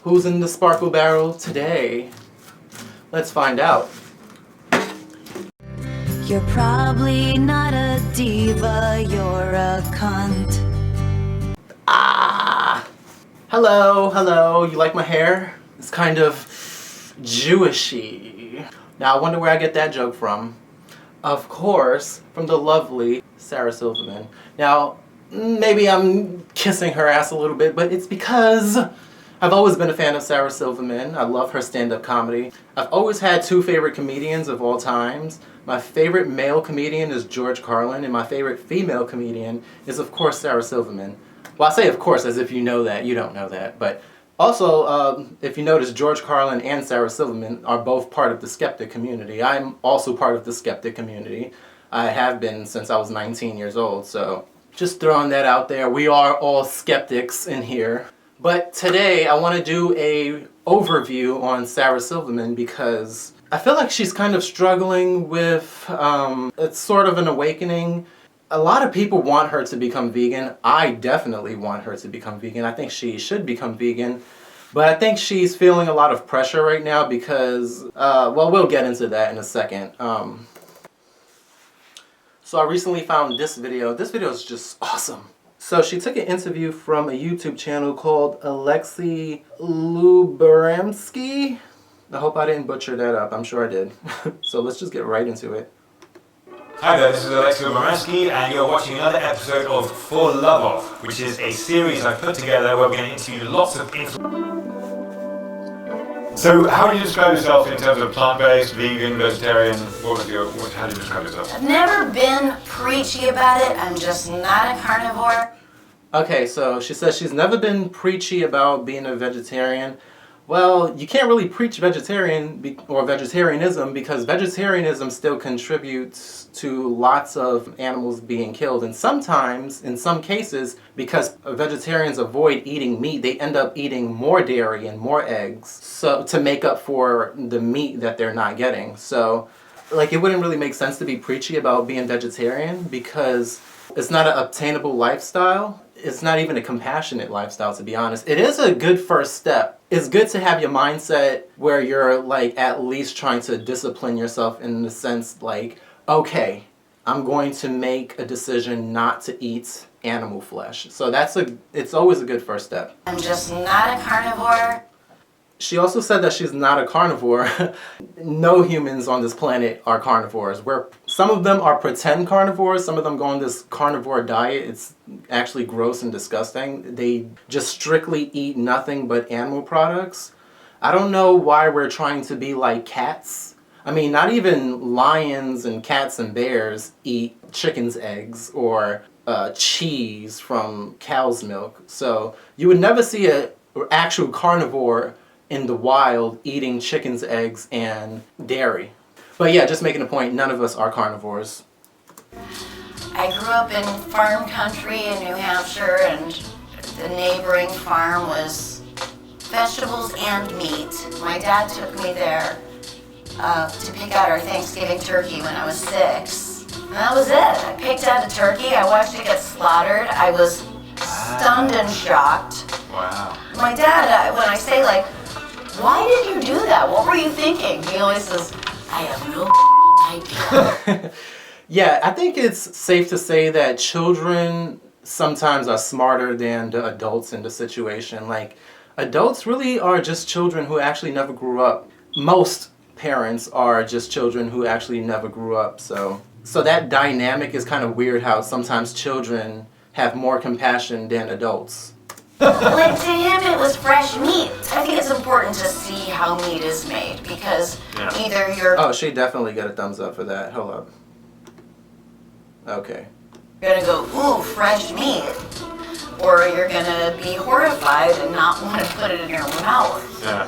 Who's in the Sparkle Barrel today? Let's find out. You're probably not a diva, you're a cunt. Hello. You like my hair? It's kind of Jewishy. Now I wonder where I get that joke from. Of course, from the lovely Sarah Silverman. Now, maybe I'm kissing her ass a little bit, but it's because I've always been a fan of Sarah Silverman. I love her stand-up comedy. I've always had two favorite comedians of all times. My favorite male comedian is George Carlin, and my favorite female comedian is, of course, Sarah Silverman. Well, I say of course as if you know that. You don't know that. But also, if you notice, George Carlin and Sarah Silverman are both part of the skeptic community. I'm also part of the skeptic community. I have been since I was 19 years old, so just throwing that out there. We are all skeptics in here. But today I want to do a overview on Sarah Silverman because I feel like she's kind of struggling with, it's sort of an awakening. A lot of people want her to become vegan. I definitely want her to become vegan. I think she should become vegan. But I think she's feeling a lot of pressure right now because, well, we'll get into that in a second. So I recently found this video. This video is just awesome. So she took an interview from a YouTube channel called Alexei Lubaramsky. I hope I didn't butcher that up. I'm sure I did. So let's just get right into it. Hi there, this is Alexei Lubaramsky, and you're watching another episode of For Love Of, which is a series I've put together where we're going to interview lots of So, how do you describe yourself in terms of plant-based, vegan, vegetarian? How do you describe yourself? I've never been preachy about it. I'm just not a carnivore. Okay, so she says she's never been preachy about being a vegetarian. Well, you can't really preach vegetarianism because vegetarianism still contributes to lots of animals being killed. And sometimes, in some cases, because vegetarians avoid eating meat, they end up eating more dairy and more eggs so to make up for the meat that they're not getting. So, like, it wouldn't really make sense to be preachy about being vegetarian because it's not an obtainable lifestyle. It's not even a compassionate lifestyle, to be honest. It is a good first step. It's good to have your mindset where you're like at least trying to discipline yourself in the sense like, okay, I'm going to make a decision not to eat animal flesh. So it's always a good first step. I'm just not a carnivore. She also said that she's not a carnivore. No humans on this planet are carnivores. Some of them are pretend carnivores. Some of them go on this carnivore diet. It's actually gross and disgusting. They just strictly eat nothing but animal products. I don't know why we're trying to be like cats. I mean, not even lions and cats and bears eat chicken's eggs or cheese from cow's milk. So you would never see an actual carnivore in the wild eating chicken's eggs and dairy. But yeah, just making a point, none of us are carnivores. I grew up in farm country in New Hampshire, and the neighboring farm was vegetables and meat. My dad took me there to pick out our Thanksgiving turkey when I was 6. And that was it. I picked out a turkey, I watched it get slaughtered, I was stunned and shocked. Wow. My dad, when I say like, why did you do that? What were you thinking? He always says, I have no idea. Yeah, I think it's safe to say that children sometimes are smarter than the adults in the situation. Like, adults really are just children who actually never grew up. Most parents are just children who actually never grew up. So that dynamic is kind of weird how sometimes children have more compassion than adults. Like, to him it was fresh meat. I think it's important to see how meat is made because either you're she definitely got a thumbs up for that. Hold up. Okay. gonna go, ooh, fresh meat, or you're gonna be horrified and not want to put it in your mouth. Yeah.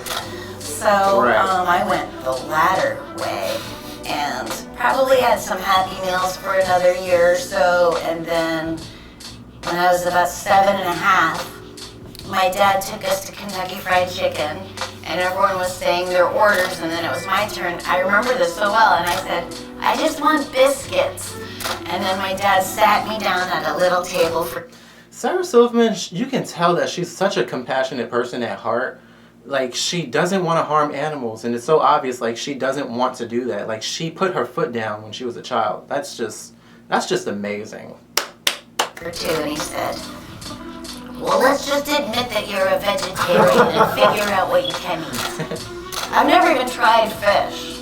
So Right. I went the latter way and probably had some Happy Meals for another year or so, and then when I was about 7.5, my dad took us to Kentucky Fried Chicken, and everyone was saying their orders, and then it was my turn. I remember this so well, and I said, I just want biscuits. And then my dad sat me down at a little table for... Sarah Silverman, you can tell that she's such a compassionate person at heart. like she doesn't want to harm animals, and it's so obvious. Like she doesn't want to do that. Like she put her foot down when she was a child. That's just amazing. Too, and he said, well, let's just admit that you're a vegetarian and figure out what you can eat. I've never even tried fish.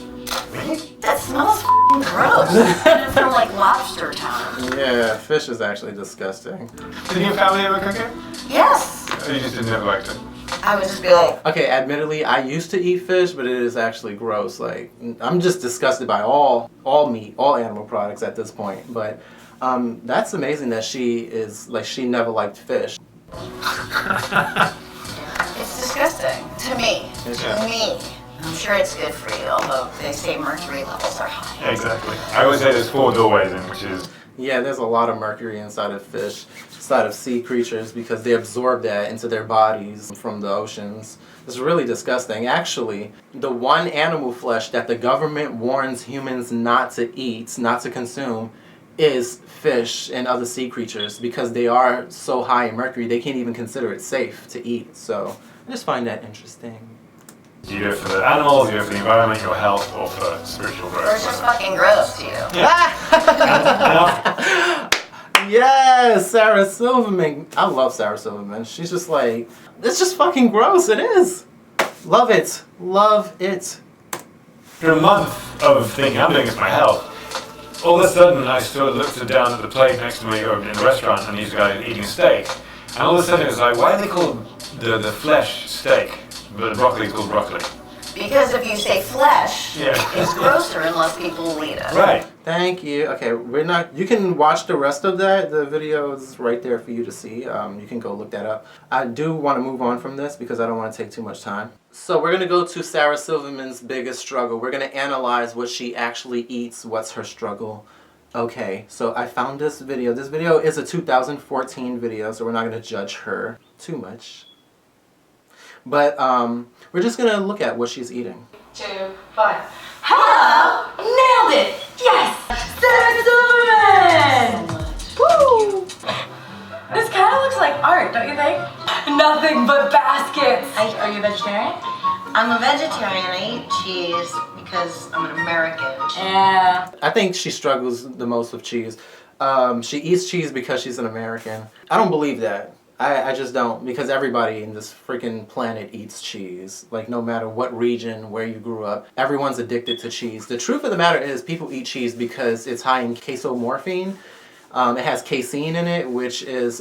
That smells f***ing gross. It from like lobster tongue. Yeah, fish is actually disgusting. Did your family ever cook it? Yes. Or you just never liked it? I would just be like, Okay, admittedly, I used to eat fish, but it is actually gross. Like, I'm just disgusted by all meat, all animal products at this point. But that's amazing that she never liked fish. it's disgusting. To me. Yeah. To me. I'm sure it's good for you, although they say mercury levels are high. Exactly. I always say there's 4 doorways in, which is... Yeah, there's a lot of mercury inside of fish, inside of sea creatures, because they absorb that into their bodies from the oceans. It's really disgusting. Actually, the one animal flesh that the government warns humans not to eat, not to consume, is fish and other sea creatures, because they are so high in mercury, they can't even consider it safe to eat. So I just find that interesting. Do you do it for the animals, do you do it for the environment, your health, or for spiritual growth? Or it's just fucking gross to you. Yes, Sarah Silverman. I love Sarah Silverman. She's just like, it's just fucking gross. It is. Love it. Love it. After a month of thinking, I'm doing this for my health, all of a sudden I looked down at the plate next to me in the restaurant, and these guys eating steak. And all of a sudden it was like, why are they called the flesh steak? But the broccoli is called broccoli. Because if you say flesh, Yeah. it's grosser unless people will eat it. Right. Thank you. Okay, you can watch the rest of that. The video is right there for you to see. You can go look that up. I do want to move on from this because I don't want to take too much time. So we're going to go to Sarah Silverman's biggest struggle. We're going to analyze what she actually eats. What's her struggle? Okay, so I found this video. This video is a 2014 video, so we're not going to judge her too much. But we're just going to look at what she's eating. 2, 5. Hello! Nailed it! Yes! Sarah Silverman! Woo! This kind of looks like art, don't you think? Nothing but baskets! Are you a vegetarian? I'm a vegetarian. I eat cheese because I'm an American. Yeah. I think she struggles the most with cheese. She eats cheese because she's an American. I don't believe that. I just don't, because everybody in this freaking planet eats cheese. Like, no matter what region, where you grew up, everyone's addicted to cheese. The truth of the matter is people eat cheese because it's high in casomorphine. It has casein in it, which is,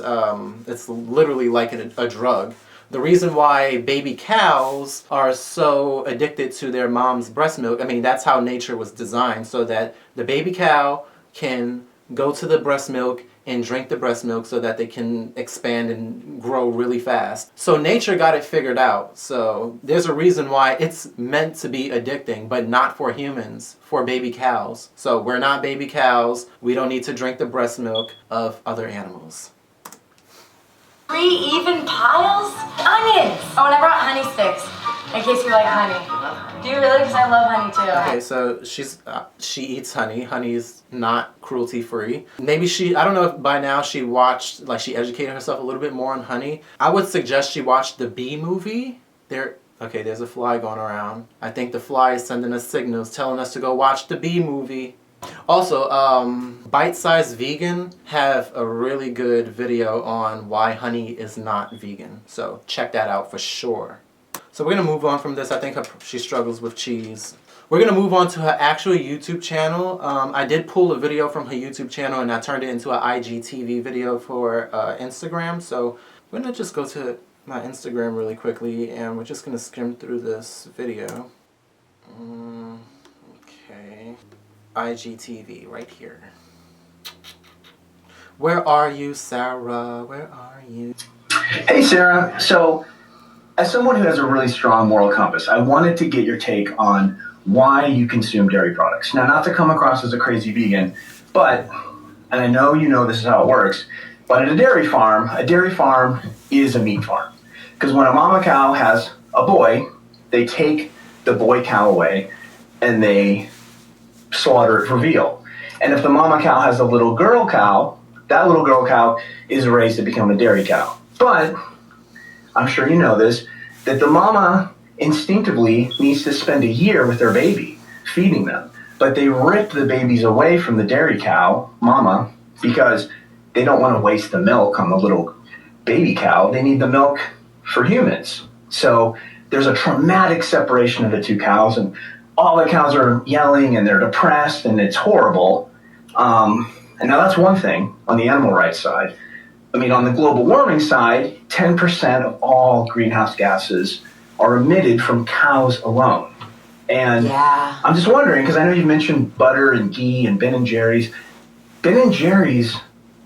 it's literally like a drug. The reason why baby cows are so addicted to their mom's breast milk, I mean, that's how nature was designed, so that the baby cow can go to the breast milk and drink the breast milk so that they can expand and grow really fast. So nature got it figured out. So there's a reason why it's meant to be addicting, but not for humans, for baby cows. So we're not baby cows. We don't need to drink the breast milk of other animals. 3 even piles? Onions! Oh, and I brought honey sticks, in case you like honey. Do you really? Because I love honey too. Okay, so she eats honey. Honey is not cruelty free. Maybe I don't know if by now she educated herself a little bit more on honey. I would suggest she watch the Bee Movie. Okay, there's a fly going around. I think the fly is sending us signals telling us to go watch the Bee Movie. Also, Bite Size Vegan have a really good video on why honey is not vegan. So check that out for sure. So we're going to move on from this. I think she struggles with cheese. We're going to move on to her actual YouTube channel. I did pull a video from her YouTube channel and I turned it into an IGTV video for Instagram. So we're going to just go to my Instagram really quickly and we're just going to skim through this video. Okay. IGTV right here. Where are you, Sarah? Where are you? Hey, Sarah. So, as someone who has a really strong moral compass, I wanted to get your take on why you consume dairy products. Now, not to come across as a crazy vegan, but, and I know you know this is how it works, but at a dairy farm is a meat farm. Because when a mama cow has a boy, they take the boy cow away and they slaughter it for veal. And if the mama cow has a little girl cow, that little girl cow is raised to become a dairy cow. But, I'm sure you know this, that the mama instinctively needs to spend a year with their baby, feeding them. But they rip the babies away from the dairy cow, mama, because they don't want to waste the milk on the little baby cow. They need the milk for humans. So there's a traumatic separation of the two cows, and all the cows are yelling and they're depressed, and it's horrible. And now that's one thing on the animal rights side. I mean, on the global warming side, 10% of all greenhouse gases are emitted from cows alone. And Yeah. I'm just wondering, because I know you mentioned butter and ghee and Ben and Jerry's. Ben and Jerry's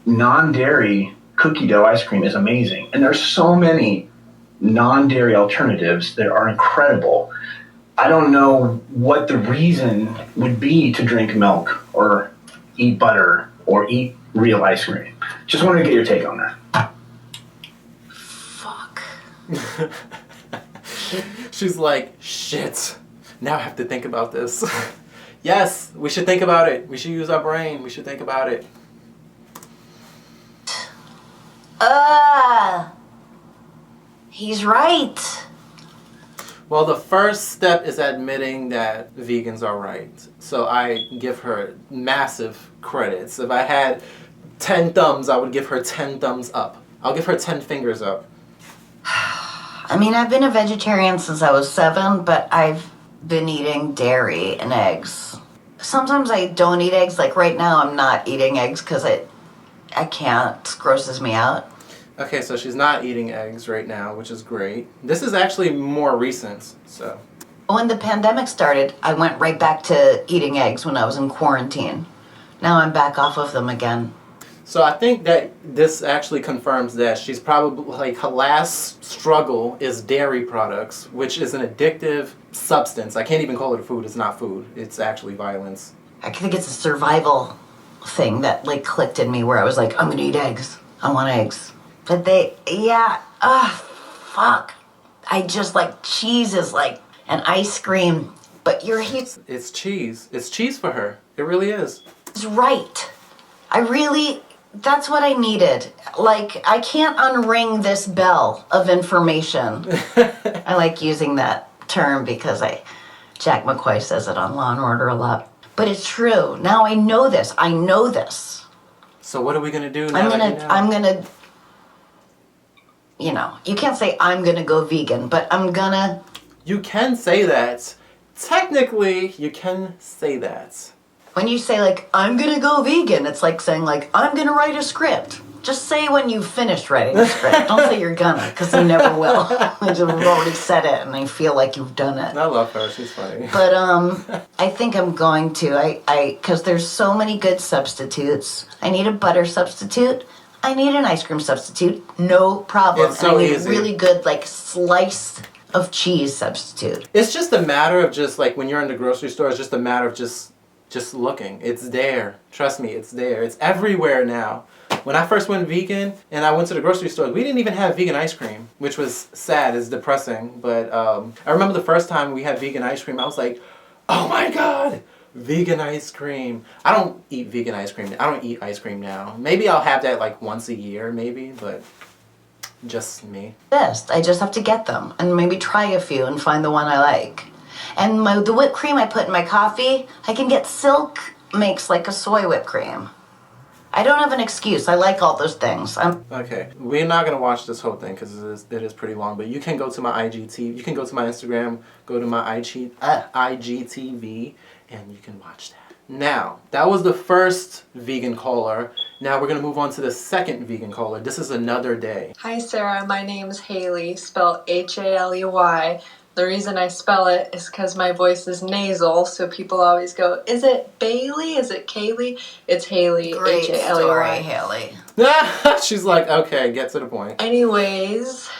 non-dairy cookie dough ice cream is amazing. And there's so many non-dairy alternatives that are incredible. I don't know what the reason would be to drink milk or eat butter or eat real ice cream. Just wanted to get your take on that. Fuck. She's like, shit. Now I have to think about this. Yes, we should think about it. We should use our brain. We should think about it. He's right. Well, the first step is admitting that vegans are right. So I give her massive credits. If I had 10 thumbs, I would give her 10 thumbs up. I'll give her 10 fingers up. I mean, I've been a vegetarian since I was 7, but I've been eating dairy and eggs. Sometimes I don't eat eggs. Like right now, I'm not eating eggs because I can't. It grosses me out. Okay, so she's not eating eggs right now, which is great. This is actually more recent, so. When the pandemic started, I went right back to eating eggs when I was in quarantine. Now I'm back off of them again. So I think that this actually confirms that she's probably, like, her last struggle is dairy products, which is an addictive substance. I can't even call it a food. It's not food. It's actually violence. I think it's a survival thing that like clicked in me where I was like, I'm gonna eat eggs. I want eggs. But fuck. I just like cheese is like an ice cream, but It's cheese. It's cheese for her. It really is. he's right. That's what I needed. Like, I can't unring this bell of information. I like using that term because Jack McCoy says it on Law and Order a lot. But it's true. Now I know this. So what are we gonna do now? I'm gonna, you can't say I'm gonna go vegan, but I'm gonna. You can say that. Technically, you can say that. When you say like, I'm gonna go vegan, it's like saying like, I'm gonna write a script. Just say when you've finished writing the script. Don't say you're gonna, because you never will. You've already said it and I feel like you've done it. I love her. She's funny. But I think I'm going to. Because there's so many good substitutes. I need a butter substitute. I need an ice cream substitute. No problem. It's so and I need easy. a really good like slice of cheese substitute. It's just a matter of just like when you're in the grocery store, it's just a matter of just looking. It's there. Trust me, it's there. It's everywhere now. When I first went vegan and I went to the grocery store, we didn't even have vegan ice cream, which was sad. It's depressing. But I remember the first time we had vegan ice cream, I was like, oh my God, vegan ice cream. I don't eat vegan ice cream. I don't eat ice cream now. Maybe I'll have that like once a year, maybe, but just me. Best. I just have to get them and maybe try a few and find the one I like. And the whipped cream I put in my coffee, I can get Silk makes like a soy whipped cream. I don't have an excuse. I like all those things. Okay, we're not gonna watch this whole thing because it is pretty long. But you can go to my IGTV. You can go to my Instagram. Go to my IGTV, and you can watch that. Now that was the first vegan caller. Now we're gonna move on to the second vegan caller. This is another day. Hi Sarah, my name's Haley, spelled Haley. The reason I spell it is because my voice is nasal, so people always go, is it Bailey? Is it Kaylee? It's Haley, Great Haley. story, Haley. She's like, okay, get to the point. Anyways,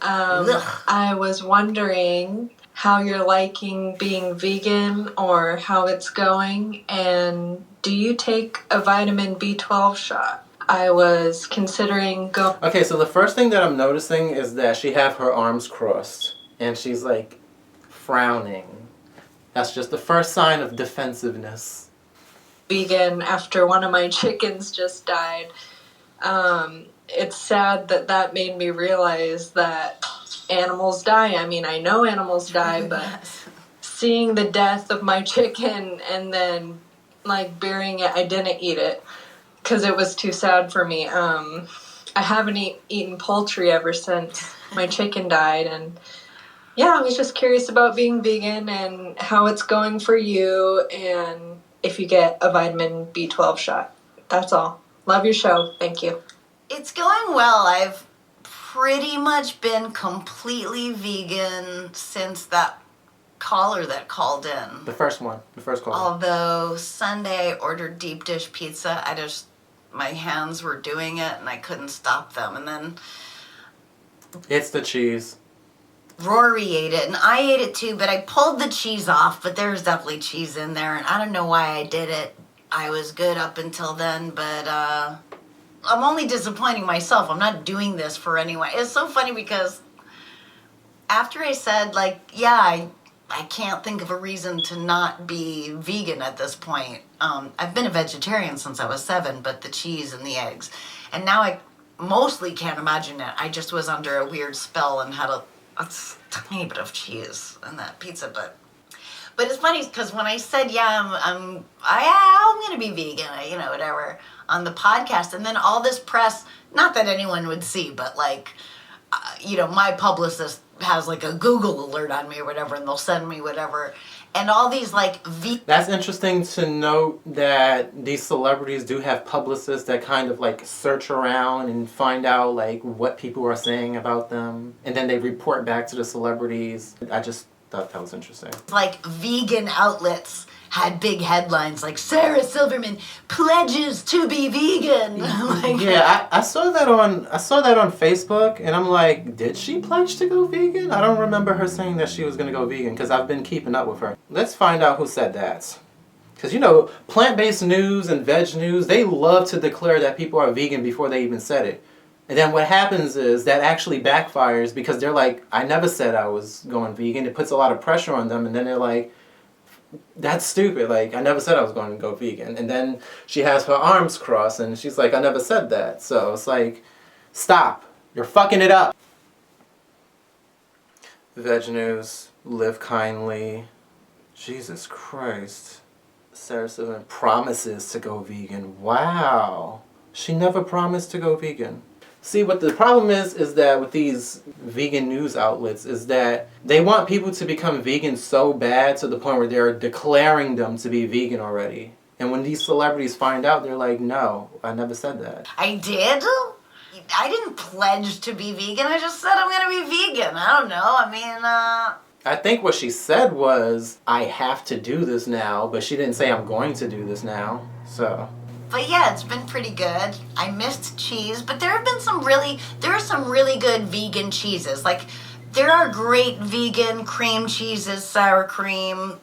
I was wondering how you're liking being vegan or how it's going, and do you take a vitamin B12 shot? I was considering Okay, so the first thing that I'm noticing is that she have her arms crossed. And she's like frowning. That's just the first sign of defensiveness. vegan after one of my chickens just died. It's sad that made me realize that animals die. I mean, I know animals die, but seeing the death of my chicken and then like burying it, I didn't eat it because it was too sad for me. I haven't eaten poultry ever since my chicken died, and yeah, I was just curious about being vegan and how it's going for you and if you get a vitamin B12 shot. That's all. Love your show. Thank you. It's going well. I've pretty much been completely vegan since that caller that called in. The first one. The first call. Although Sunday I ordered deep dish pizza, my hands were doing it and I couldn't stop them. And then It's the cheese. Rory ate it and I ate it too, but I pulled the cheese off, but there's definitely cheese in there and I don't know why I did it. I was good up until then, but I'm only disappointing myself. I'm not doing this for anyone. It's so funny because after I said, like, yeah, I can't think of a reason to not be vegan at this point. I've been a vegetarian since I was 7, but the cheese and the eggs. And now I mostly can't imagine it. I just was under a weird spell and had a tiny bit of cheese in that pizza, but it's funny because when I said, yeah, I'm going to be vegan, whatever, on the podcast, and then all this press, not that anyone would see, but like, my publicist has like a Google alert on me or whatever, and they'll send me whatever, and all these like That's interesting to note that these celebrities do have publicists that kind of like search around and find out like what people are saying about them, and then they report back to the celebrities. I just thought that was interesting. like vegan outlets had big headlines like Sarah Silverman pledges to be vegan. Like, Yeah, I saw that on Facebook, and I'm like, did she pledge to go vegan? I don't remember her saying that she was gonna go vegan because I've been keeping up with her. Let's find out who said that. Because plant-based news and veg news, they love to declare that people are vegan before they even said it. And then what happens is that actually backfires because they're like, I never said I was going vegan. It puts a lot of pressure on them, and then they're like, that's stupid. Like, I never said I was going to go vegan. And then she has her arms crossed, and she's like, I never said that. So it's like, stop. You're fucking it up. Veg news, live kindly. Jesus Christ. Sarah Silverman promises to go vegan. Wow. She never promised to go vegan. See, what the problem is that with these vegan news outlets is that they want people to become vegan so bad to the point where they're declaring them to be vegan already. And when these celebrities find out, they're like, no, I never said that. I did? I didn't pledge to be vegan. I just said I'm going to be vegan. I don't know. I mean, I think what she said was, I have to do this now, but she didn't say I'm going to do this now, so... But yeah, it's been pretty good. I missed cheese, but there are some really good vegan cheeses. Like, there are great vegan cream cheeses, sour cream,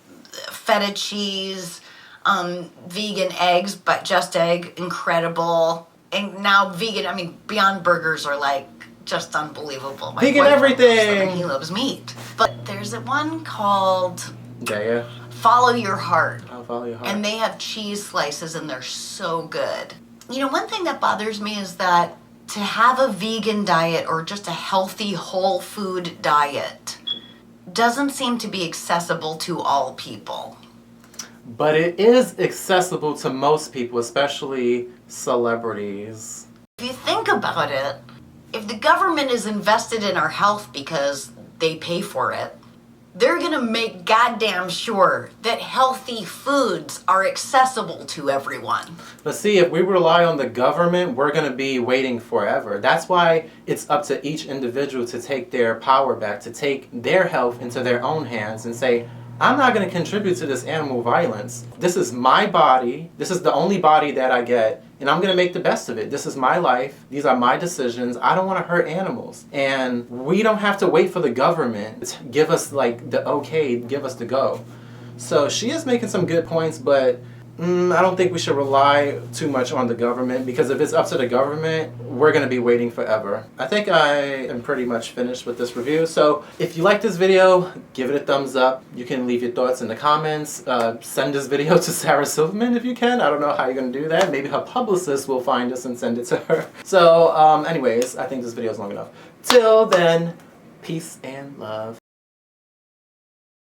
feta cheese, vegan eggs, but just egg, incredible. And now vegan, Beyond Burgers are like just unbelievable. My vegan boyfriend everything! loves them and he loves meat. But there's a one called Gaia. Follow Your Heart. I'll follow your heart. And they have cheese slices and they're so good. One thing that bothers me is that to have a vegan diet or just a healthy whole food diet doesn't seem to be accessible to all people. But it is accessible to most people, especially celebrities. If you think about it, if the government is invested in our health because they pay for it, they're gonna make goddamn sure that healthy foods are accessible to everyone. But see, if we rely on the government, we're gonna be waiting forever. That's why it's up to each individual to take their power back, to take their health into their own hands and say, I'm not gonna contribute to this animal violence. This is my body. This is the only body that I get, and I'm gonna make the best of it. This is my life. These are my decisions. I don't wanna hurt animals. And we don't have to wait for the government to give us like the okay, give us the go. So she is making some good points, but I don't think we should rely too much on the government, because if it's up to the government, we're going to be waiting forever. I think I am pretty much finished with this review. So if you like this video, give it a thumbs up. You can leave your thoughts in the comments. Send this video to Sarah Silverman if you can. I don't know how you're going to do that. Maybe her publicist will find us and send it to her. So anyways, I think this video is long enough. Till then, Peace and love.